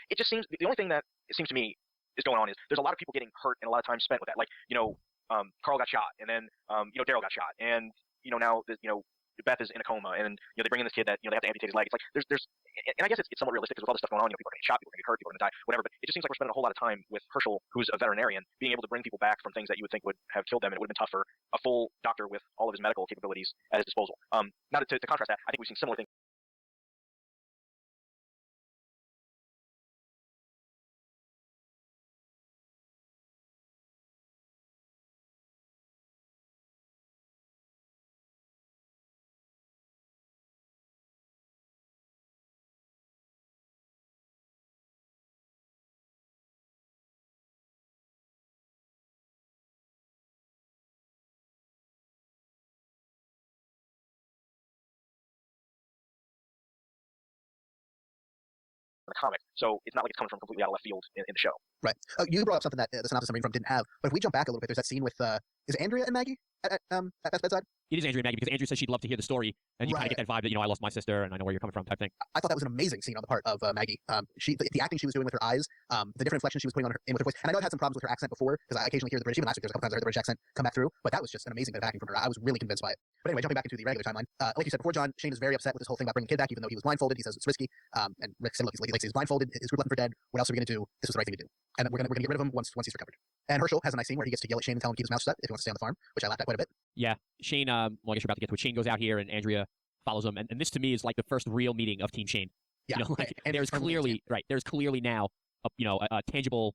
it just seems the only thing that it seems to me is going on is there's a lot of people getting hurt and a lot of time spent with that. Like, Carl got shot, and then Daryl got shot, and now Beth is in a coma, and they bring in this kid that they have to amputate his leg. It's like there's and I guess it's somewhat realistic because with all this stuff going on, people are getting shot, people are getting hurt, people are going to die, whatever. But it just seems like we're spending a whole lot of time with Herschel, who's a veterinarian, being able to bring people back from things that you would think would have killed them, and it would have been tough for a full doctor with all of his medical capabilities at his disposal. Now to contrast that, I think we've seen similar things. In the comic, so it's not like it's coming from completely out of left field in the show. Right. You brought up something that the synopsis I'm reading from didn't have, but if we jump back a little bit, there's that scene with is it Andrea and Maggie at Beth's bedside? It is Andrea and Maggie, because Andrea says she'd love to hear the story, and you kind of get that vibe that I lost my sister and I know where you're coming from type thing. I thought that was an amazing scene on the part of Maggie. The acting she was doing with her eyes, the different inflection she was putting on in with her voice, and I know I've had some problems with her accent before because I occasionally hear the British. Even last week, there's a couple times I heard the British accent come back through, but that was just an amazing bit of acting from her. I was really convinced by it. But anyway, jumping back into the regular timeline, like you said before, John, Shane is very upset with this whole thing about bringing the kid back, even though he was blindfolded. He says it's risky, and Rick said, "Look, he's blindfolded. His group left him for dead. What else are we going to do? This was the right thing to do, and we're going to get rid of him once he's recovered." And Herschel has a nice scene where he gets to yell at Shane and tell him to keep his mouth shut if he wants to stay on the farm, which I laughed at quite a bit. Yeah, Shane. Well, I guess you're about to get to it. Shane goes out here, and Andrea follows him, and this to me is like the first real meeting of Team Shane. Yeah, and there's clearly now a tangible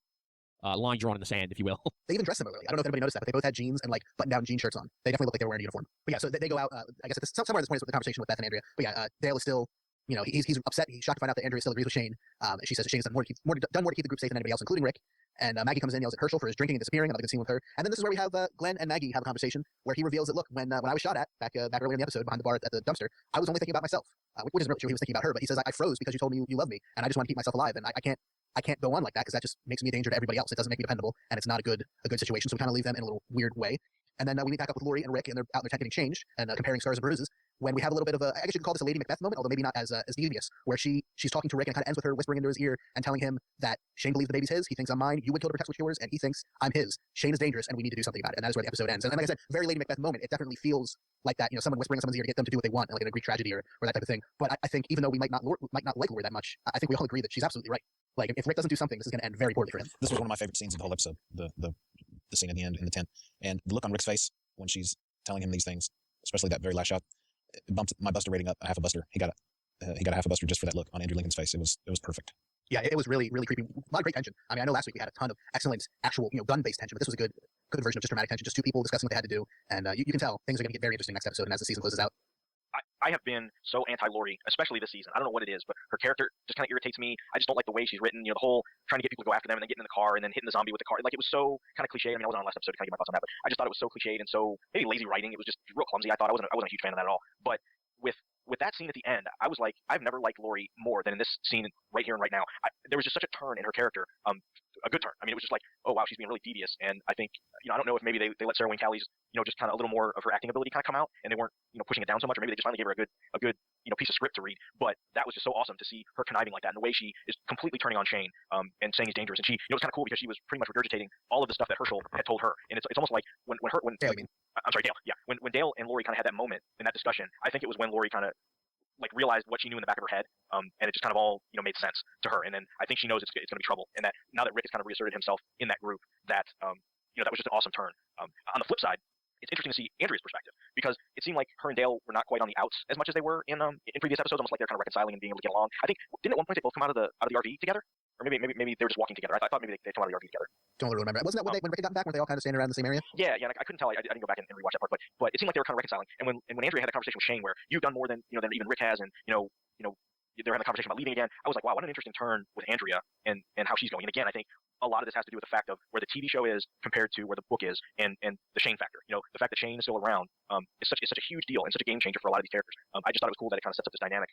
line drawn in the sand, if you will. They even dress similarly. I don't know if anybody noticed that, but they both had jeans and like button-down jean shirts on. They definitely look like they were wearing a uniform. But yeah, so they go out. I guess somewhere at this point is with the conversation with Beth and Andrea. But yeah, Dale is still, he's upset. He's shocked to find out that Andrea still agrees with Shane. And she says that Shane has done more to keep the group safe than anybody else, including Rick. And Maggie comes in, yells at Herschel for his drinking and disappearing. Another good scene with her. And then this is where we have Glenn and Maggie have a conversation where he reveals that, look, when I was shot at back earlier in the episode behind the bar at the dumpster, I was only thinking about myself, which isn't really true. He was thinking about her, but he says I froze because you told me you love me, and I just want to keep myself alive, and I can't go on like that because that just makes me a danger to everybody else. It doesn't make me dependable, and it's not a good situation. So we kind of leave them in a little weird way. And then we meet back up with Lori and Rick, and they're out in their tent getting changed and comparing scars and bruises. When we have a little bit of I guess you could call this a Lady Macbeth moment, although maybe not as devious, where she's talking to Rick and kind of ends with her whispering into his ear and telling him that Shane believes the baby's his. He thinks I'm mine. You would kill to protect what's yours, and he thinks I'm his. Shane is dangerous, and we need to do something about it. And that is where the episode ends. And like I said, very Lady Macbeth moment. It definitely feels like that. Someone whispering in someone's ear to get them to do what they want, like in a Greek tragedy or that type of thing. But I think even though we might not like Lori that much, I think we all agree that she's absolutely right. Like if Rick doesn't do something, this is going to end very poorly for him. This was one of my favorite scenes of the whole episode. The scene at the end in the tent, and the look on Rick's face when she's telling him these things, especially that very last shot, it bumped my Buster rating up a half a Buster. He got a half a Buster just for that look on Andrew Lincoln's face. It was perfect. Yeah, it was really, really creepy. A lot of great tension. I mean, I know last week we had a ton of excellent actual, gun-based tension, but this was a good version of just dramatic tension. Just two people discussing what they had to do, and you can tell things are going to get very interesting next episode. And as the season closes out. I have been so anti-Lori, especially this season. I don't know what it is, but her character just kind of irritates me. I just don't like the way she's written. The whole trying to get people to go after them and then getting in the car and then hitting the zombie with the car. Like, it was so kind of cliche. I mean, I wasn't on last episode to kind of get my thoughts on that, but I just thought it was so cliched and so maybe lazy writing. It was just real clumsy. I wasn't a huge fan of that at all. But with that scene at the end, I was like, I've never liked Lori more than in this scene right here and right now. There was just such a turn in her character, a good turn. I mean, it was just like, oh wow, she's being really devious. And I think, I don't know if maybe they let Sarah Wayne Callies, just kind of a little more of her acting ability kind of come out, and they weren't, pushing it down so much, or maybe they just finally gave her a good piece of script to read. But that was just so awesome to see her conniving like that, and the way she is completely turning on Shane, and saying he's dangerous. And she, it was kind of cool because she was pretty much regurgitating all of the stuff that Herschel had told her. And it's almost like when Dale, I mean. I'm sorry, Dale. Yeah, when Dale and Lori kind of had that moment in that discussion, I think it was when Lori kind of realized what she knew in the back of her head, and it just kind of all made sense to her. And then I think she knows it's going to be trouble, and that now that Rick has kind of reasserted himself in that group, that that was just an awesome turn. On the flip side, it's interesting to see Andrea's perspective, because it seemed like her and Dale were not quite on the outs as much as they were in previous episodes, almost like they're kind of reconciling and being able to get along. I think didn't at one point they both come out of the RV together, or maybe they were just walking together. I thought maybe they come out of the RV together. Don't really remember. Wasn't that when Rick had gotten back? Weren't they all kind of standing around in the same area? Yeah. Like, I couldn't tell. I didn't go back and rewatch that part, but it seemed like they were kind of reconciling. And when Andrea had a conversation with Shane, where you've done more than even Rick has, and they're having a conversation about leaving again, I was like, wow, what an interesting turn with Andrea and how she's going. And again, I think a lot of this has to do with the fact of where the TV show is compared to where the book is, and the Shane factor. The fact that Shane is still around is such a huge deal and such a game changer for a lot of these characters. I just thought it was cool that it kind of sets up this dynamic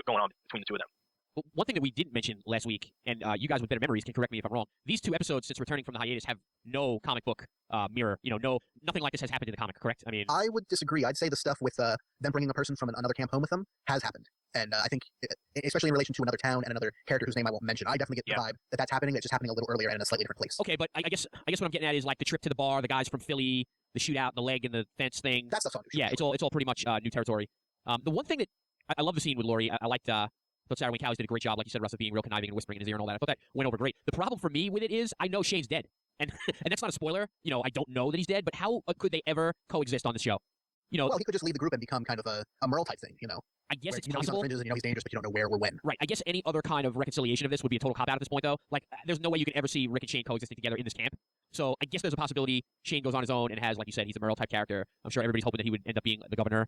going on between the two of them. But one thing that we didn't mention last week, and you guys with better memories can correct me if I'm wrong, these 2 episodes since returning from the hiatus have no comic book mirror. Nothing like this has happened in the comic, correct? I mean, I would disagree. I'd say the stuff with them bringing a person from another camp home with them has happened. And I think, especially in relation to another town and another character whose name I won't mention, I definitely get the vibe that that's happening. It's just happening a little earlier and in a slightly different place. Okay, but I guess what I'm getting at is like the trip to the bar, the guys from Philly, the shootout, the leg and the fence thing. That stuff's on. Yeah, it's all pretty much new territory. The one thing that I love the scene with Laurie. I liked. I thought Sarah Wayne Callies did a great job, like you said, Russ, of being real conniving and whispering in his ear and all that. I thought that went over great. The problem for me with it is I know Shane's dead, and and that's not a spoiler. I don't know that he's dead, but how could they ever coexist on the show? Well, he could just leave the group and become kind of a Merle type thing. I guess right? it's He's on possible. fringes and he's dangerous, but you don't know where or when. Right. I guess any other kind of reconciliation of this would be a total cop out at this point, though. Like, there's no way you can ever see Rick and Shane coexisting together in this camp. So I guess there's a possibility Shane goes on his own and has, like you said, he's a Merle type character. I'm sure everybody's hoping that he would end up being the governor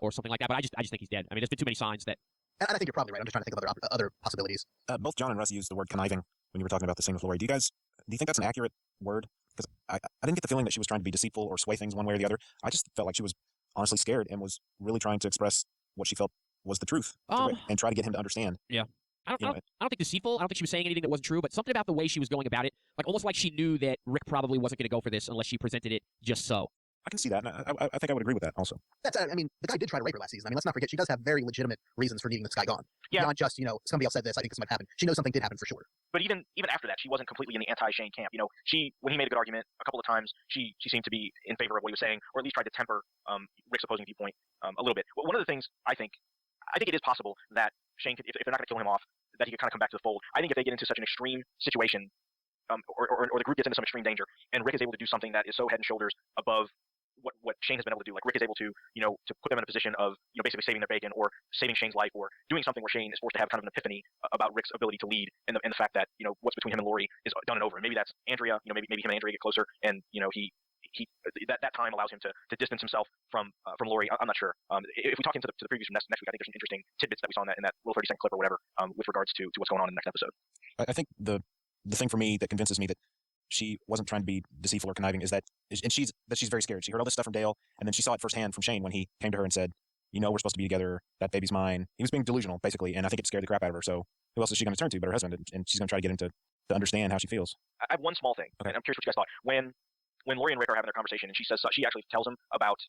or something like that. But I just think he's dead. I mean, there's been too many signs that. And I think you're probably right. I'm just trying to think of other possibilities. Both John and Russ used the word conniving when you were talking about the scene with Laurie. Do you think that's an accurate word? Because I didn't get the feeling that she was trying to be deceitful or sway things one way or the other. I just felt like she was honestly scared and was really trying to express what she felt was the truth to Rick and try to get him to understand. Yeah. I don't think deceitful. I don't think she was saying anything that wasn't true, but something about the way she was going about it, like almost like she knew that Rick probably wasn't going to go for this unless she presented it just so. I can see that, and I think I would agree with that also. I mean, the guy did try to rape her last season. I mean, let's not forget, she does have very legitimate reasons for needing this guy gone. Yeah. Beyond just, somebody else said this, I think this might happen. She knows something did happen for sure. But even after that, she wasn't completely in the anti-Shane camp. When he made a good argument a couple of times, she seemed to be in favor of what he was saying, or at least tried to temper Rick's opposing viewpoint a little bit. One of the things I think it is possible that Shane could, if they're not going to kill him off, that he could kind of come back to the fold. I think if they get into such an extreme situation, or the group gets into some extreme danger, and Rick is able to do something that is so head and shoulders above what Shane has been able to do. Like Rick is able to, to put them in a position of, basically saving their bacon or saving Shane's life or doing something where Shane is forced to have kind of an epiphany about Rick's ability to lead and the fact that, what's between him and Laurie is done and over. And maybe that's Andrea, maybe him and Andrea get closer and, he that time allows him to distance himself from Laurie. I'm not sure. If we talk into the previews from next week, I think there's some interesting tidbits that we saw in that little 30-second clip or whatever with regards to what's going on in the next episode. I think the thing for me that convinces me that she wasn't trying to be deceitful or conniving is that she's very scared. She heard all this stuff from Dale, and then she saw it firsthand from Shane when he came to her and said, we're supposed to be together. That baby's mine. He was being delusional, basically, and I think it scared the crap out of her. So who else is she going to turn to but her husband? And she's going to try to get him to understand how she feels. I have one small thing, okay. And I'm curious what you guys thought. When Laurie and Rick are having their conversation, and she actually tells him about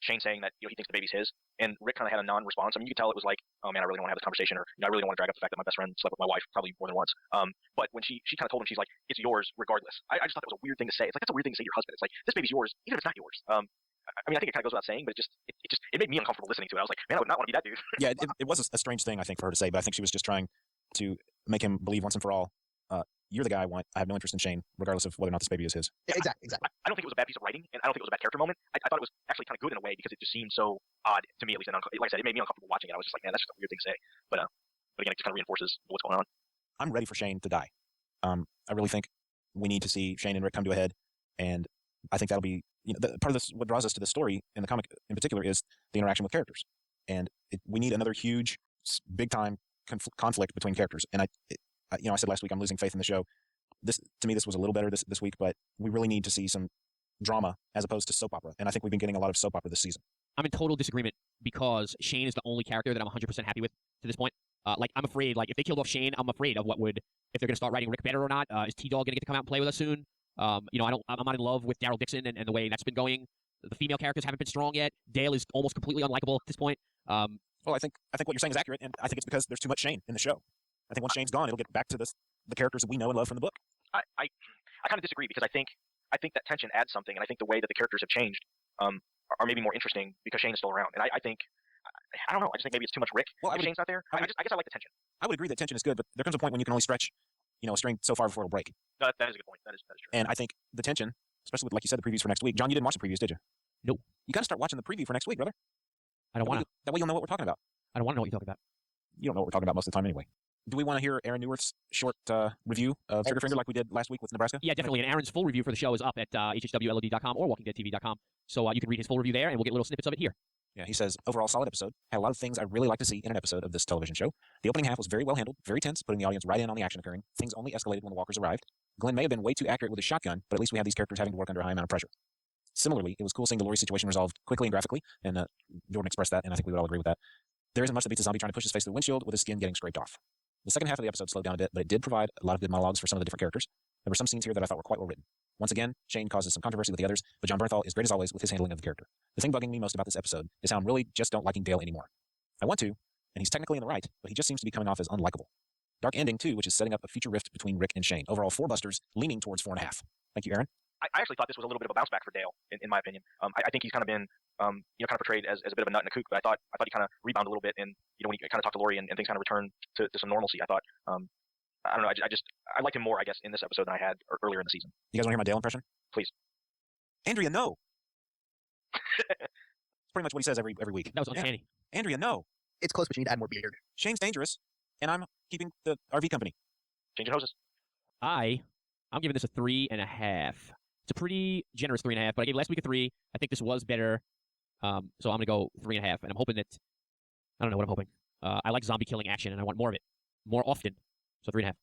Shane saying that he thinks the baby's his, and Rick kind of had a non-response. I mean, you could tell it was like, oh man, I really don't want to have this conversation, or I really don't want to drag up the fact that my best friend slept with my wife probably more than once. But when she kind of told him, she's like, it's yours regardless. I just thought that was a weird thing to say. It's like, that's a weird thing to say to your husband. It's like, this baby's yours, even if it's not yours. I mean, I think it kind of goes without saying, but it made me uncomfortable listening to it. I was like, man, I would not want to be that dude. Yeah, it was a strange thing, I think, for her to say, but I think she was just trying to make him believe once and for all, you're the guy I want. I have no interest in Shane, regardless of whether or not this baby is his. Yeah, exactly. I don't think it was a bad piece of writing, and I don't think it was a bad character moment. I thought it was actually kind of good in a way because it just seemed so odd to me, at least. And like I said, it made me uncomfortable watching it. I was just like, man, that's just a weird thing to say. But again, it just kind of reinforces what's going on. I'm ready for Shane to die. I really think we need to see Shane and Rick come to a head, and I think that'll be part of this. What draws us to the story in the comic in particular is the interaction with characters, and we need another huge, big time conflict between characters. And I said last week I'm losing faith in the show. This was a little better this week, but we really need to see some drama as opposed to soap opera. And I think we've been getting a lot of soap opera this season. I'm in total disagreement because Shane is the only character that I'm 100% happy with to this point. I'm afraid, if they killed off Shane, I'm afraid of if they're going to start writing Rick better or not. Is T-Dog going to get to come out and play with us soon? I'm not in love with Daryl Dixon and the way that's been going. The female characters haven't been strong yet. Dale is almost completely unlikable at this point. Well, I think what you're saying is accurate, and I think it's because there's too much Shane in the show. I think once Shane's gone, it'll get back to the characters that we know and love from the book. I kind of disagree because I think that tension adds something, and I think the way that the characters have changed are maybe more interesting because Shane is still around. And I think I don't know. I just think maybe it's too much Rick. Well, Shane's not there. I guess I like the tension. I would agree that tension is good, but there comes a point when you can only stretch, a string so far before it'll break. No, that is a good point. That is true. And I think the tension, especially with, like you said, the previews for next week. John, you didn't watch the previews, did you? Nope. You got to start watching the preview for next week, brother. I don't want to. That way you'll know what we're talking about. I don't want to know what you're talking about. You don't know what we're talking about most of the time anyway. Do we want to hear Aaron Newirth's short review of Triggerfinger like we did last week with Nebraska? Yeah, definitely. And Aaron's full review for the show is up at hhwlod.com or walkingdeadtv.com. So you can read his full review there, and we'll get little snippets of it here. Yeah, he says, overall solid episode. Had a lot of things I really like to see in an episode of this television show. The opening half was very well handled, very tense, putting the audience right in on the action occurring. Things only escalated when the walkers arrived. Glenn may have been way too accurate with his shotgun, but at least we have these characters having to work under a high amount of pressure. Similarly, it was cool seeing the Laurie situation resolved quickly and graphically, and Jordan expressed that, and I think we would all agree with that. There isn't much that beats a zombie trying to push his face through the windshield with his skin getting scraped off. The second half of the episode slowed down a bit, but it did provide a lot of good monologues for some of the different characters. There were some scenes here that I thought were quite well written. Once again, Shane causes some controversy with the others, but John Bernthal is great as always with his handling of the character. The thing bugging me most about this episode is how I'm really just don't liking Dale anymore. I want to, and he's technically in the right, but he just seems to be coming off as unlikable. Dark ending, too, which is setting up a future rift between Rick and Shane. Overall, 4 busters, leaning towards 4.5. Thank you, Aaron. I actually thought this was a little bit of a bounce back for Dale, in my opinion. I think he's kind of been, kind of portrayed as a bit of a nut and a kook, but I thought he kind of rebounded a little bit, and when he kind of talked to Lori and things kind of returned to some normalcy, I thought, I don't know, I liked him more, I guess, in this episode than I had earlier in the season. You guys want to hear my Dale impression? Please. Andrea, no. It's pretty much what he says every week. That was uncanny. Yeah. Andrea, no. It's close, but you need to add more beard. Shane's dangerous, and I'm keeping the RV company. Changing hoses. I'm giving this a 3.5. It's a pretty generous 3.5, but I gave last week a 3. I think this was better, so I'm gonna go 3.5. And I'm hoping that I don't know what I'm hoping. I like zombie killing action, and I want more of it, more often. So 3.5.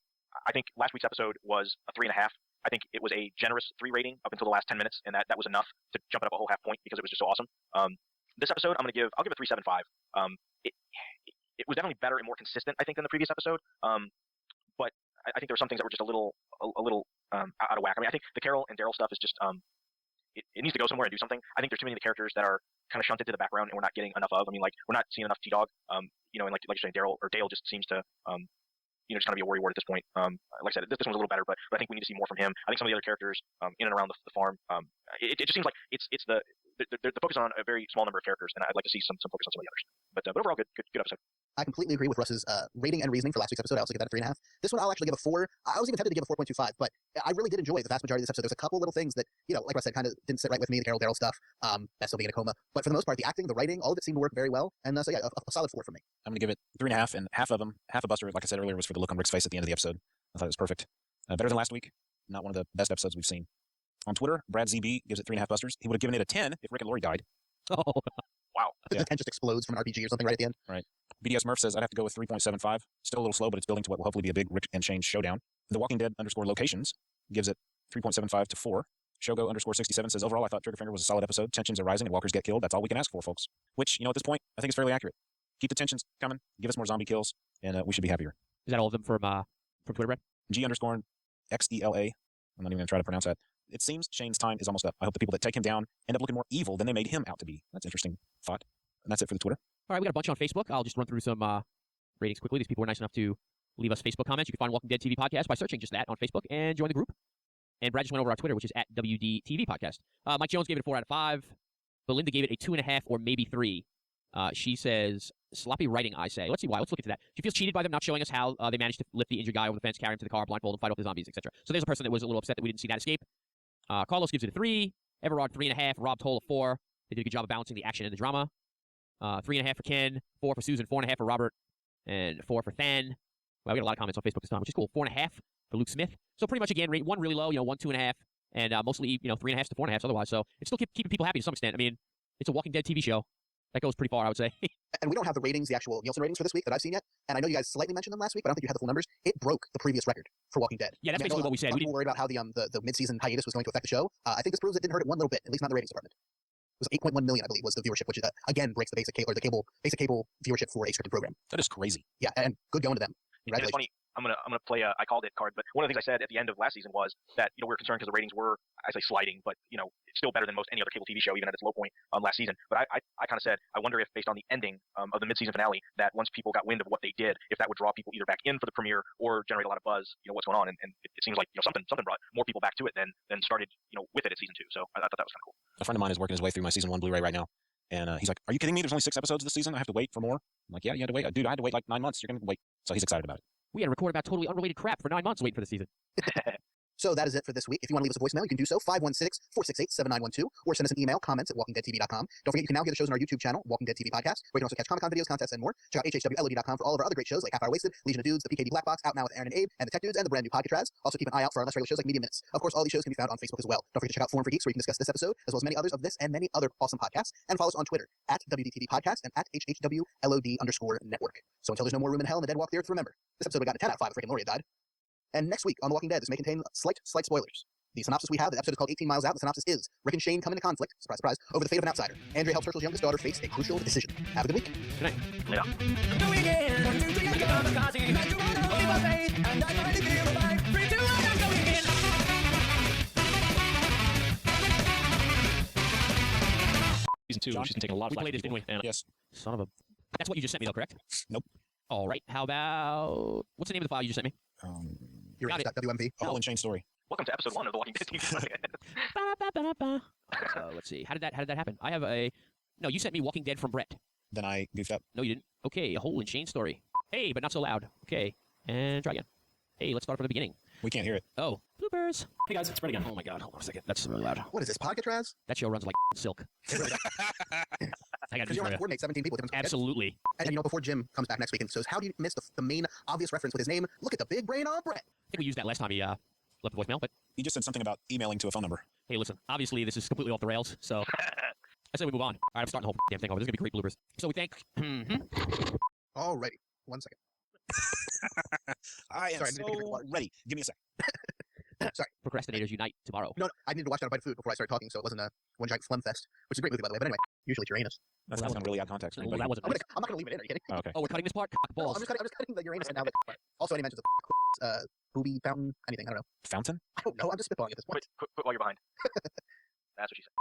I think last week's episode was a 3.5. I think it was a generous 3 rating up until the last 10 minutes, and that was enough to jump it up a whole half point because it was just so awesome. This episode, I'll give it 3.75. It was definitely better and more consistent, I think, than the previous episode. But I think there were some things that were just a little out of whack. I mean, I think the Carol and Daryl stuff is just it needs to go somewhere and do something. I think there's too many of the characters that are kind of shunted to the background and we're not getting enough of. I mean, like we're not seeing enough T-Dog. And like you're saying, Daryl or Dale just seems to just kind of be a worrywart at this point. Like I said, this one's a little better, but I think we need to see more from him. I think some of the other characters in and around the farm, it just seems like it's the focus on a very small number of characters, and I'd like to see some focus on some of the others. But overall, good episode. I completely agree with Russ's rating and reasoning for last week's episode. I also give that a 3.5. This one I'll actually give a 4. I was even tempted to give a 4.25, but I really did enjoy the vast majority of this episode. There's a couple little things that, like Russ said, kind of didn't sit right with me, the Carol Daryl stuff, that still being in a coma. But for the most part, the acting, the writing, all of it seemed to work very well. And so, yeah, a solid 4 for me. I'm going to give it 3.5, and half a buster, like I said earlier, was for the look on Rick's face at the end of the episode. I thought it was perfect. Better than last week. Not one of the best episodes we've seen. On Twitter, Brad ZB gives it 3.5 busters. He would have given it a 10 if Rick and Lori died. Oh, wow. The 10 just explodes from an RPG or something right at the end. Right. BDS Murph says I'd have to go with 3.75. Still a little slow, but it's building to what will hopefully be a big Rick and Shane showdown. The Walking Dead _locations gives it 3.75 to 4. Shogo _67 says overall I thought Triggerfinger was a solid episode. Tensions are rising and walkers get killed. That's all we can ask for, folks. Which, at this point, I think is fairly accurate. Keep the tensions coming. Give us more zombie kills, and we should be happier. is that all of them from Twitter, Brad? G _XELA. I'm not even going to try to pronounce that. It seems Shane's time is almost up. I hope the people that take him down end up looking more evil than they made him out to be. That's an interesting thought. And that's it for the Twitter. All right, we got a bunch on Facebook. I'll just run through some ratings quickly. These people were nice enough to leave us Facebook comments. You can find Walking Dead TV Podcast by searching just that on Facebook and join the group. And Brad just went over our Twitter, which is at WDTV Podcast. Mike Jones gave it a 4 out of 5. Belinda gave it a 2.5 or maybe 3. She says, sloppy writing, I say. Let's see why. Let's look into that. She feels cheated by them not showing us how they managed to lift the injured guy over the fence, carry him to the car, blindfold him, fight off the zombies, etc. So there's a person that was a little upset that we didn't see that escape. Carlos gives it a 3. Everard, 3.5. Rob Toll, a 4. They did a good job of balancing the action and the drama. 3.5 for Ken, 4 for Susan, 4.5 for Robert, and 4 for Than. Well, we got a lot of comments on Facebook this time, which is cool. 4.5 for Luke Smith. So pretty much, again, rate 1 really low, 1, 2.5, and mostly, 3.5 to 4.5 otherwise. So it's still keeping people happy to some extent. I mean, it's a Walking Dead TV show. That goes pretty far, I would say. And we don't have the ratings, the actual Nielsen ratings for this week that I've seen yet. And I know you guys slightly mentioned them last week, but I don't think you had the full numbers. It broke the previous record for Walking Dead. Yeah, that's basically what we said. We didn't worry about how the mid-season hiatus was going to affect the show. I think this proves it didn't hurt it one little bit, at least not in the ratings department. It was 8.1 million, I believe, was the viewership, which is, again breaks the basic cable viewership for a scripted program. That is crazy. Yeah, and good going to them. And it's funny. I'm gonna play a I called it card, but one of the things I said at the end of last season was that we were concerned because the ratings were, I say, sliding, but it's still better than most any other cable TV show, even at its low point last season. But I kind of said I wonder if based on the ending of the mid-season finale, that once people got wind of what they did, if that would draw people either back in for the premiere or generate a lot of buzz. What's going on, and it seems like something brought more people back to it than started with it at season 2. So I thought that was kind of cool. A friend of mine is working his way through my season 1 Blu-ray right now, and he's like, "Are you kidding me? There's only 6 episodes this season. I have to wait for more." I'm like, "Yeah, you had to wait, dude. I had to wait like 9 months. You're gonna wait." So he's excited about it. We had to record about totally unrelated crap for 9 months waiting for the season. So that is it for this week. If you want to leave us a voicemail, you can do so, 516-468-7912, or send us an email, comments@walkingdeadtv.com. Don't forget you can now hear the shows on our YouTube channel, Walking Dead TV Podcast, where you can also catch Comic-Con videos, contests, and more. Check out hhwlod.com for all of our other great shows like Half Hour Wasted, Legion of Dudes, the PKD Black Box, Out Now with Aaron and Abe, and the Tech Dudes, and the brand new Podcast. Also keep an eye out for our less regular shows like Media Minutes. Of course, all these shows can be found on Facebook as well. Don't forget to check out Forum for Geeks, where you can discuss this episode, as well as many others of this and many other awesome podcasts, and follow us on Twitter, @WDTV Podcast and @HHWLOD_network. So until there's no more room in hell and the dead walk the earth, remember, this episode would have gotten a 10 out of 5 if freaking Lori had died. And next week on The Walking Dead, this may contain slight spoilers. The synopsis we have, the episode is called 18 Miles Out. The synopsis is Rick and Shane come into conflict, surprise, surprise, over the fate of an outsider. Andrea helps Herschel's youngest daughter face a crucial decision. Have a good week. Good night. Yeah. Season 2, John? she's been taking a lot of We flack. played this, didn't we? Yeah. Yes. Son of a. That's what you just sent me, though, correct? Nope. All right. How about what's the name of the file you just sent me? You're Got it. WMV. A whole and Shane story. Welcome to episode 1 of The Walking Dead TV. Ba-ba-ba-ba. Let's see. How did that happen? I have a. No, you sent me Walking Dead from Brett. Then I goofed up. No, you didn't. Okay, a whole and Shane story. Hey, but not so loud. Okay, and try again. Hey, let's start from the beginning. We can't hear it. Oh, bloopers. Hey guys, it's Brett again. Oh my god, hold on a second. That's really loud. What is this, podcast, Raz? That show runs like silk. I gotta Because do you don't have to it. coordinate 17 people. with different skills. Absolutely. And before Jim comes back next week and says, how do you miss the main obvious reference with his name? Look at the big brain on Brett. I think we used that last time he left the voicemail, but He just said something about emailing to a phone number. hey, listen, obviously this is completely off the rails, so I say we move on. All right, I'm starting the whole damn thing over. This is going to be great bloopers. So we thank... Alrighty. 1 second. I am Sorry, I didn't think so ready. Give me a sec. Sorry. Procrastinators unite tomorrow. No, I needed to watch down a bite of food before I started talking, so it wasn't a one giant phlegm fest, which is a great movie, by the way. But anyway, usually it's Uranus. That's Well, not really out of context. for Well, anybody. that wasn't I'm, nice. I'm not going to leave it in. Are you kidding? Oh, okay. Oh, we're cutting this part? Cock No, balls. I'm just cutting the Uranus and now the part. Also, any mentions of booby fountain, anything. I don't know. Fountain? I don't know. I'm just spitballing at this point. Quit while you're behind. That's what she said.